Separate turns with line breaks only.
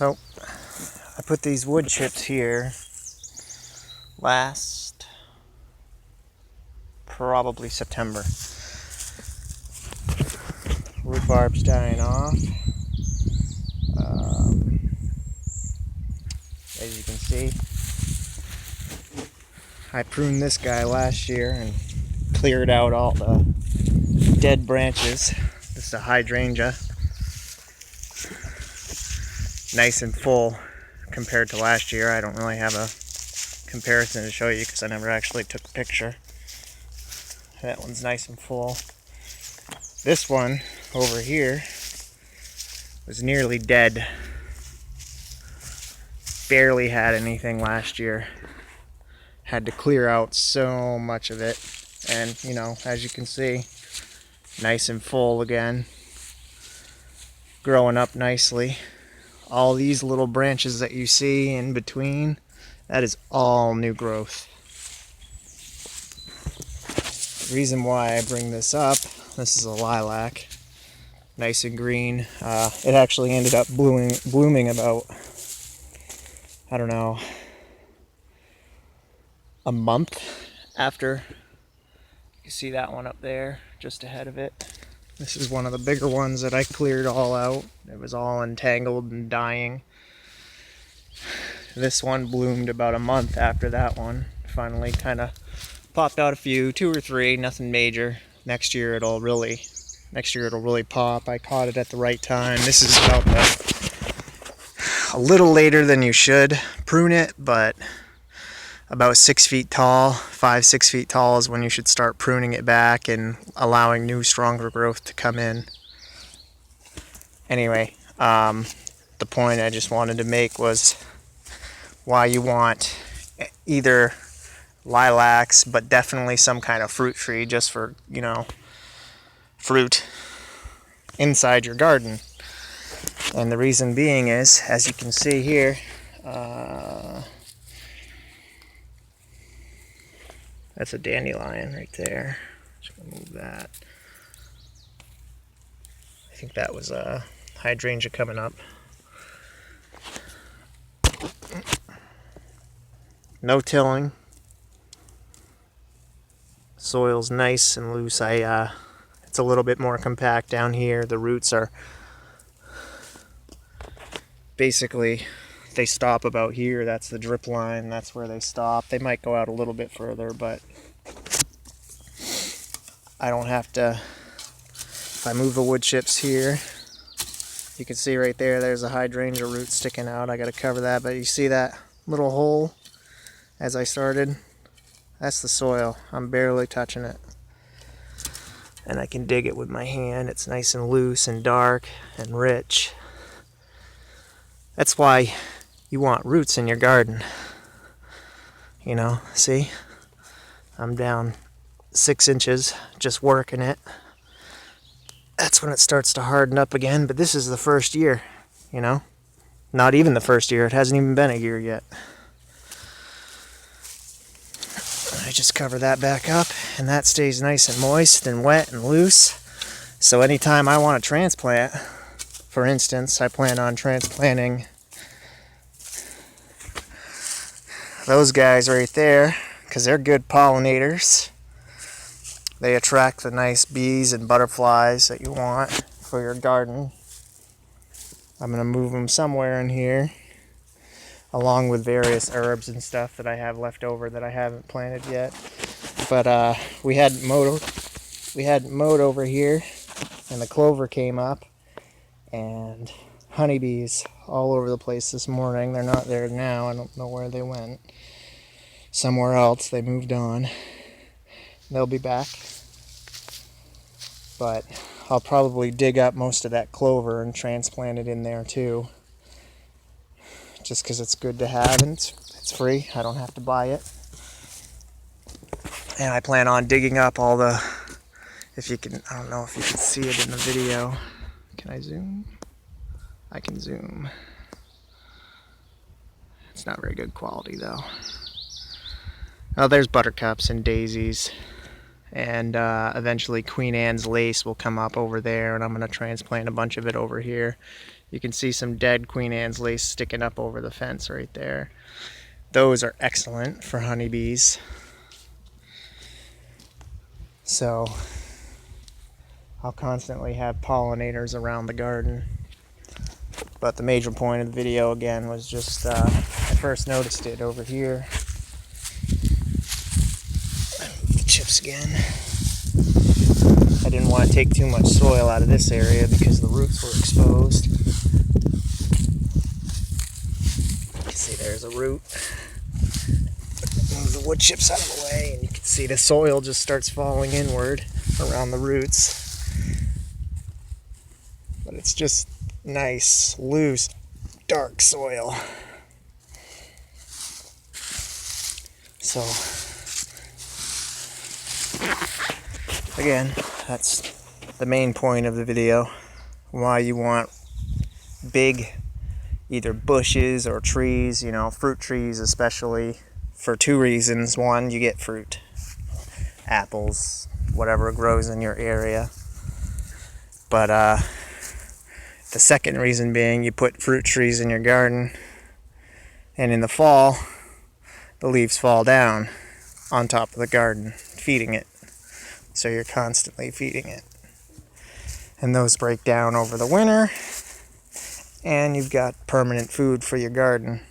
So I put these wood chips here last probably September. Rhubarb's dying off. As you can see, I pruned this guy last year and cleared out all the dead branches. This is a hydrangea. Nice and full compared to last year. I don't really have a comparison to show you because I never actually took a picture. That one's nice and full. This one over here was nearly dead. Barely had anything last year. Had to clear out so much of it. And, you know, as you can see, nice and full again. Growing up nicely. All these little branches that you see in between, that is all new growth. The reason why I bring this up, this is a lilac, nice and green. It actually ended up blooming about, I don't know, a month after. You can see that one up there, just ahead of it. This is one of the bigger ones that I cleared all out. It was all entangled and dying. This one bloomed about a month after that one. Finally kind of popped out a few, 2 or 3, nothing major. Next year it'll really pop. I caught it at the right time. This is about a little later than you should prune it, but about 6 feet tall, 5-6 feet tall is when you should start pruning it back and allowing new, stronger growth to come in. Anyway, the point I just wanted to make was why you want either lilacs, but definitely some kind of fruit tree just for, you know, fruit inside your garden. And the reason being is, as you can see here, that's a dandelion right there. Just gonna move that. I think that was a hydrangea coming up. No tilling. Soil's nice and loose. It's a little bit more compact down here. The roots are basically, they stop about here. That's the drip line. That's where they stop. They might go out a little bit further, but I don't have to. If I move the wood chips here, you can see right there, there's a hydrangea root sticking out. I got to cover that, but you see that little hole as I started? That's the soil. I'm barely touching it. And I can dig it with my hand. It's nice and loose and dark and rich. That's why you want roots in your garden. You know, see? I'm down 6 inches just working it. That's when it starts to harden up again, but this is the first year, you know? Not even the first year. It hasn't even been a year yet. I just cover that back up, and that stays nice and moist and wet and loose. So anytime I want to transplant, for instance, I plan on transplanting those guys right there, because they're good pollinators. They attract the nice bees and butterflies that you want for your garden. I'm going to move them somewhere in here, along with various herbs and stuff that I have left over that I haven't planted yet. But we had mowed over here, and the clover came up, and honeybees all over the place this morning. They're not there now. I don't know where they went. Somewhere else. They moved on. They'll be back. But I'll probably dig up most of that clover and transplant it in there too. Just because it's good to have, and it's free. I don't have to buy it. And I plan on digging up all the, if you can, I don't know if you can see it in the video. Can I zoom? I can zoom. It's not very good quality though. Oh, there's buttercups and daisies. And eventually Queen Anne's lace will come up over there, and I'm going to transplant a bunch of it over here. You can see some dead Queen Anne's lace sticking up over the fence right there. Those are excellent for honeybees. So I'll constantly have pollinators around the garden. But the major point of the video again was just I first noticed it over here. The chips again. I didn't want to take too much soil out of this area because the roots were exposed. You can see there's a root. Move the wood chips out of the way, and you can see the soil just starts falling inward around the roots. But it's just nice, loose, dark soil. So, again, that's the main point of the video. Why you want big either bushes or trees, you know, fruit trees especially, for two reasons. One, you get fruit, apples, whatever grows in your area. But the second reason being, you put fruit trees in your garden, and in the fall, the leaves fall down on top of the garden, feeding it. So you're constantly feeding it. And those break down over the winter, and you've got permanent food for your garden.